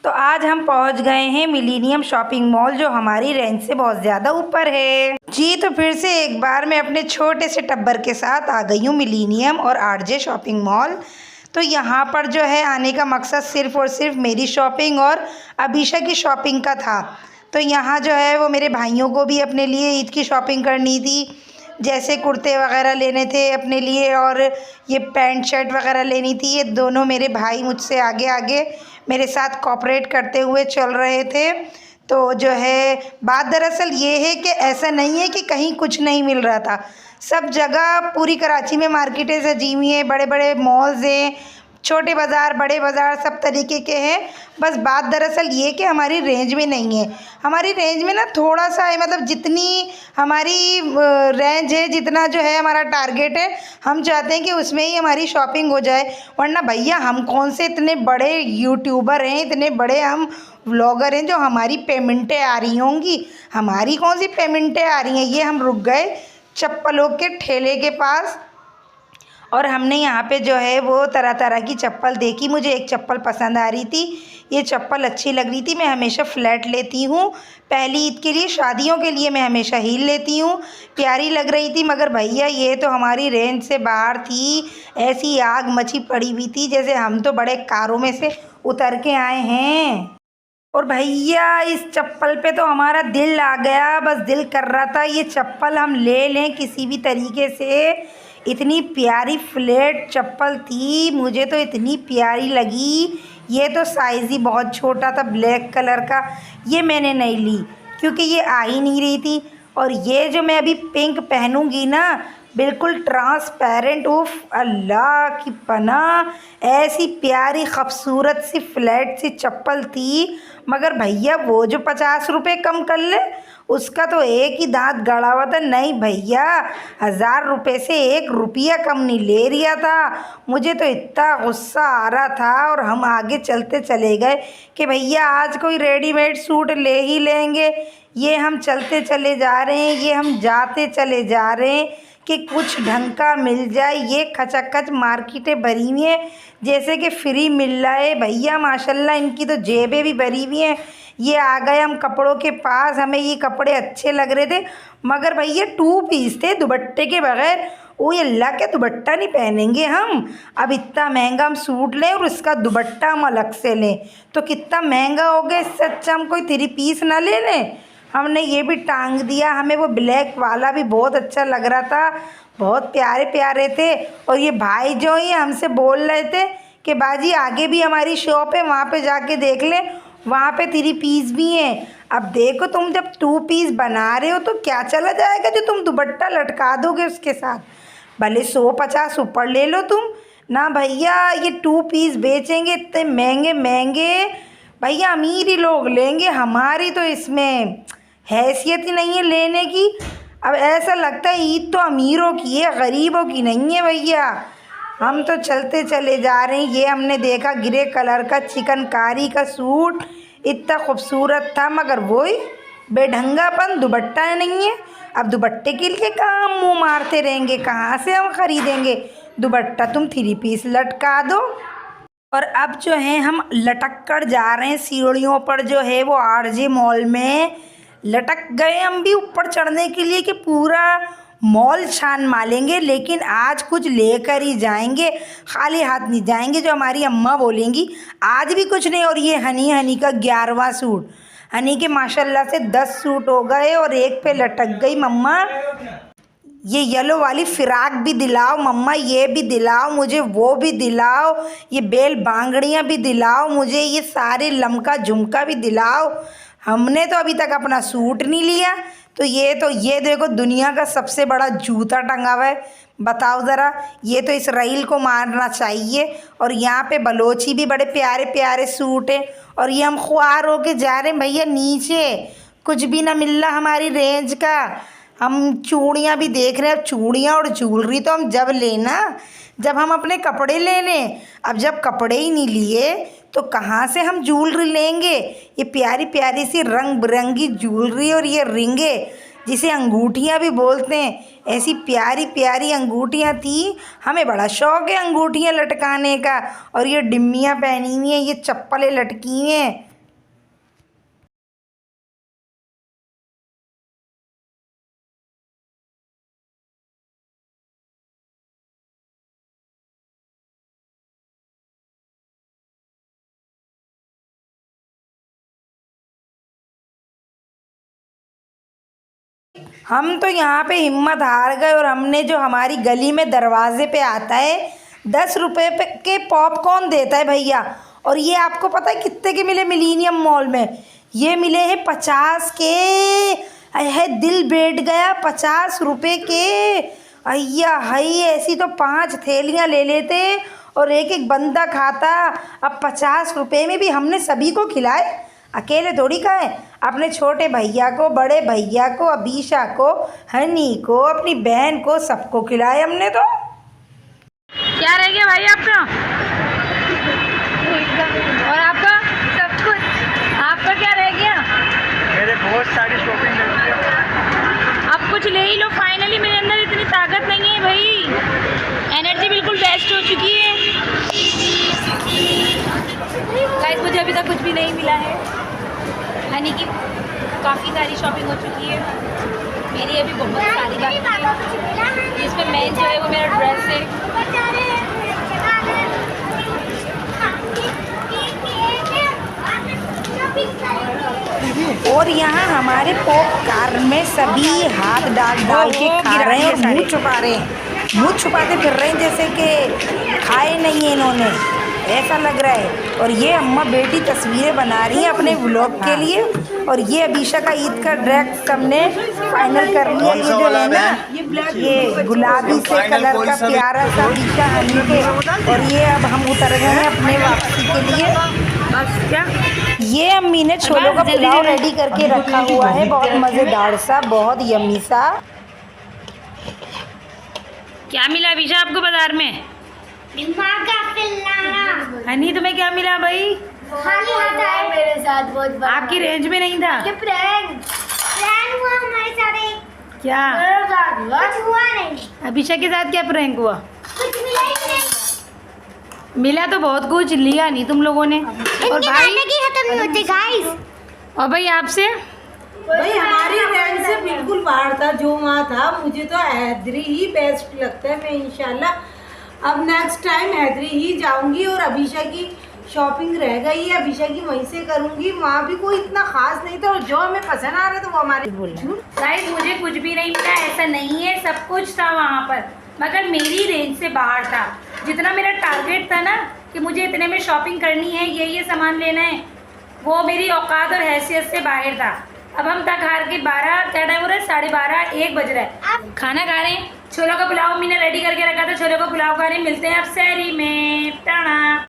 तो आज हम पहुंच गए हैं मिलीनियम शॉपिंग मॉल, जो हमारी रेंज से बहुत ज़्यादा ऊपर है जी। तो फिर से एक बार मैं अपने छोटे से टब्बर के साथ आ गई हूँ मिलीनियम और आरजे शॉपिंग मॉल। तो यहाँ पर जो है आने का मकसद सिर्फ़ और सिर्फ मेरी शॉपिंग और अभीशा की शॉपिंग का था। तो यहाँ जो है वो मेरे भाइयों को भी अपने लिए ईद की शॉपिंग करनी थी, जैसे कुर्ते वगैरह लेने थे अपने लिए और ये पैंट शर्ट वगैरह लेनी थी। ये दोनों मेरे भाई मुझसे आगे आगे मेरे साथ कोऑपरेट करते हुए चल रहे थे। तो जो है बात दरअसल ये है कि ऐसा नहीं है कि कहीं कुछ नहीं मिल रहा था, सब जगह पूरी कराची में मार्केटें सजी हुई हैं, बड़े बड़े मॉल्स हैं, छोटे बाज़ार बड़े बाज़ार सब तरीके के हैं। बस बात दरअसल ये कि हमारी रेंज में नहीं है। हमारी रेंज में ना थोड़ा सा है, मतलब जितनी हमारी रेंज है, जितना जो है हमारा टारगेट है, हम चाहते हैं कि उसमें ही हमारी शॉपिंग हो जाए। वरना भैया हम कौन से इतने बड़े यूट्यूबर हैं, इतने बड़े हम व्लॉगर हैं जो हमारी पेमेंटें आ रही होंगी। हमारी कौन सी पेमेंटें आ रही हैं। ये हम रुक गए चप्पलों के ठेले के पास और हमने यहाँ पे जो है वो तरह तरह की चप्पल देखी। मुझे एक चप्पल पसंद आ रही थी, ये चप्पल अच्छी लग रही थी। मैं हमेशा फ्लैट लेती हूँ, पहली ईद के लिए, शादियों के लिए मैं हमेशा हील लेती हूँ। प्यारी लग रही थी, मगर भैया ये तो हमारी रेंज से बाहर थी। ऐसी आग मची पड़ी हुई थी जैसे हम तो बड़े कारों में से उतर के आए हैं। और भैया इस चप्पल पे तो हमारा दिल आ गया, बस दिल कर रहा था ये चप्पल हम ले लें किसी भी तरीके से। इतनी प्यारी फ्लैट चप्पल थी, मुझे तो इतनी प्यारी लगी। ये तो साइज़ ही बहुत छोटा था, ब्लैक कलर का, ये मैंने नहीं ली क्योंकि ये आ ही नहीं रही थी। और ये जो मैं अभी पिंक पहनूंगी ना, बिल्कुल ट्रांसपेरेंट, उफ अल्लाह की पनाह, ऐसी प्यारी खूबसूरत सी फ्लैट सी चप्पल थी। मगर भैया वो जो 50 रुपये कम कर ले, उसका तो एक ही दांत गड़ा हुआ था। नहीं भैया, 1000 रुपये से 1 रुपया कम नहीं ले रिया था। मुझे तो इतना गुस्सा आ रहा था और हम आगे चलते चले गए कि भैया आज कोई रेडीमेड सूट ले ही लेंगे। ये हम चलते चले जा रहे हैं, ये हम जाते चले जा रहे हैं कि कुछ ढंग का मिल जाए। ये खचाखच मार्केटें भरी हुई हैं जैसे कि फ्री मिल रहा है। भैया माशाल्लाह इनकी तो जेबें भी भरी हुई हैं। ये आ गए हम कपड़ों के पास, हमें ये कपड़े अच्छे लग रहे थे, मगर भैया 2 पीस थे दुपट्टे के बगैर। ओ अल्लाह के दुपट्टा नहीं पहनेंगे हम। अब इतना महंगा हम सूट लें और उसका दुपट्टा हम अलग से लें तो कितना महंगा हो गया। इससे अच्छा हम कोई 3 पीस ना ले लें। हमने ये भी टांग दिया, हमें वो ब्लैक वाला भी बहुत अच्छा लग रहा था, बहुत प्यारे प्यारे थे। और ये भाई जो ही हमसे बोल रहे थे कि बाजी आगे भी हमारी शॉप है, वहाँ पे जाके देख लें, वहाँ पे 3 पीस भी हैं। अब देखो तुम जब 2 पीस बना रहे हो तो क्या चला जाएगा जो तुम दुपट्टा लटका दोगे उसके साथ। भले 150 ऊपर ले लो तुम ना भैया, ये 2 पीस बेचेंगे इतने महंगे महंगे, भैया अमीर ही लोग लेंगे, हमारी तो इसमें हैसियत ही नहीं है लेने की। अब ऐसा लगता है ईद तो अमीरों की है, गरीबों की नहीं है भैया। हम तो चलते चले जा रहे हैं। ये हमने देखा ग्रे कलर का चिकनकारी का सूट, इतना खूबसूरत था, मगर वही बेढंगापन, दुपट्टा नहीं है। अब दुपट्टे के लिए कहाँ हम मुँह मारते रहेंगे, कहाँ से हम ख़रीदेंगे दुपट्टा। तुम 3 पीस लटका दो। और अब जो है हम लटक कर जा रहे हैं सीढ़ियों पर, जो है वो आरजे मॉल में लटक गए हम भी ऊपर चढ़ने के लिए कि पूरा मॉल छान मारेंगे। लेकिन आज कुछ लेकर ही जाएंगे, खाली हाथ नहीं जाएंगे, जो हमारी अम्मा बोलेंगी। आज भी कुछ नहीं। और ये हनी का 11वां सूट, हनी के माशाल्लाह से 10 सूट हो गए और एक पे लटक गई मम्मा। ये येलो वाली फ़िराक भी दिलाओ मम्मा, ये भी दिलाओ मुझे, वो भी दिलाओ, ये बेल बांगड़ियाँ भी दिलाओ मुझे, ये सारे लमका झुमका भी दिलाओ। हमने तो अभी तक अपना सूट नहीं लिया। तो ये देखो दुनिया का सबसे बड़ा जूता टंगा हुआ है, बताओ ज़रा, ये तो इस रईल को मारना चाहिए। और यहाँ पे बलोची भी बड़े प्यारे प्यारे सूट हैं। और ये हम ख्वार होके जा रहे हैं भैया नीचे, कुछ भी ना मिल रहा हमारी रेंज का। हम चूड़ियाँ भी देख रहे हैं। अब चूड़ियाँ और ज्वेलरी तो हम जब लेना जब हम अपने कपड़े ले लें। अब जब कपड़े ही नहीं लिए तो कहाँ से हम ज्वेलरी लेंगे। ये प्यारी प्यारी सी रंग बिरंगी ज्वेलरी और ये रिंगे जिसे अंगूठियाँ भी बोलते हैं, ऐसी प्यारी प्यारी अंगूठियाँ थी। हमें बड़ा शौक़ है अंगूठियाँ लटकाने का। और ये डिम्मियाँ पहनी हुई हैं, ये चप्पलें लटकी हुई हैं। हम तो यहाँ पे हिम्मत हार गए और हमने जो हमारी गली में दरवाजे पे आता है 10 रुपये के पॉपकॉर्न देता है भैया, और ये आपको पता है कितने के मिले मिलीनियम मॉल में? ये मिले हैं 50 के। है दिल बैठ गया, 50 रुपये के। अय्या हई, ऐसी तो 5 थैलियाँ ले लेते और एक एक बंदा खाता। अब 50 रुपये में भी हमने सभी को खिलाए, अकेले थोड़ी खाए। अपने छोटे भैया को, बड़े भैया को, अबीशा को, हनी को, अपनी बहन को, सबको खिलाए हमने। तो क्या रह गया भाई आपका? और आपका? सब कुछ। आपका क्या रह गया? मेरे बहुत सारी शॉपिंग करनी है। अब कुछ ले ही लो फाइनली। मेरे अंदर इतनी ताकत नहीं है भाई, एनर्जी बिल्कुल वेस्ट हो चुकी है। गाइस मुझे अभी तक कुछ भी नहीं मिला है। हनी की काफ़ी सारी शॉपिंग हो चुकी है, मेरी अभी बहुत सारी बाकी है। इसमें मेन जो है वो मेरा ड्रेस है। और यहाँ हमारे पॉपकॉर्न में सभी हाथ डाल डाल के खा रहे हैं और मुँह छुपा रहे हैं। मुँह छुपाते फिर रहे हैं जैसे कि खाए नहीं है इन्होंने, ऐसा लग रहा है। और ये अम्मा बेटी तस्वीरें बना रही हैं अपने व्लॉग के लिए। और ये अबीशा का ईद का ड्रेस हमने फाइनल कर लिया। ये जो है ना, ये गुलाबी से कलर का प्यारा सा अबीशा हनी के। और ये अब हम उतर गए हैं अपने वापसी के लिए। बस क्या, ये अम्मी ने छोलों का पुलाव रेडी करके रखा हुआ है, बहुत मज़ेदार सा, बहुत यम्मी सा। क्या मिला अबीशा आपको बाजार में? हनी तुम्हें क्या मिला भाई? खाली हाथ आए मेरे साथ, बहुत बड़ा। आपकी रेंज में नहीं था। ये प्रैंक हुआ हमारे साथ। क्या कुछ हुआ नहीं। अबीशा के साथ क्या प्रैंक हुआ? कुछ मिला ही नहीं। मिला तो बहुत कुछ, लिया नहीं तुम लोगों ने। और भाई की खत्म नहीं होते गाइस। और भाई आपसे? भाई हमारी रेंज से बिल्कुल बाहर था जो वहाँ था। मुझे तो हैदरी ही बेस्ट लगता है। मैं इंशाल्लाह अब नेक्स्ट टाइम हैदरी ही जाऊंगी और अबीशा की शॉपिंग रह गई है, अबीशा की वहीं से करूंगी। वहाँ भी कोई इतना खास नहीं था और जो हमें पसंद आ रहा था वो हमारे गाइस मुझे कुछ भी नहीं मिला, ऐसा नहीं है, सब कुछ था वहाँ पर, मगर मेरी रेंज से बाहर था। जितना मेरा टारगेट था ना कि मुझे इतने में शॉपिंग करनी है, ये सामान लेना है, वो मेरी औकात और हैसियत से बाहर था। अब हम तक हार के 12 क्या टाइम हो रहा है, 12:30 1 बज रहा है। खाना खा रहे हैं, छोलों का पुलाव मैंने रेडी करके रखा था, छोलों का पुलाव खा रहे हैं। मिलते हैं अब सहरी में। टाणा।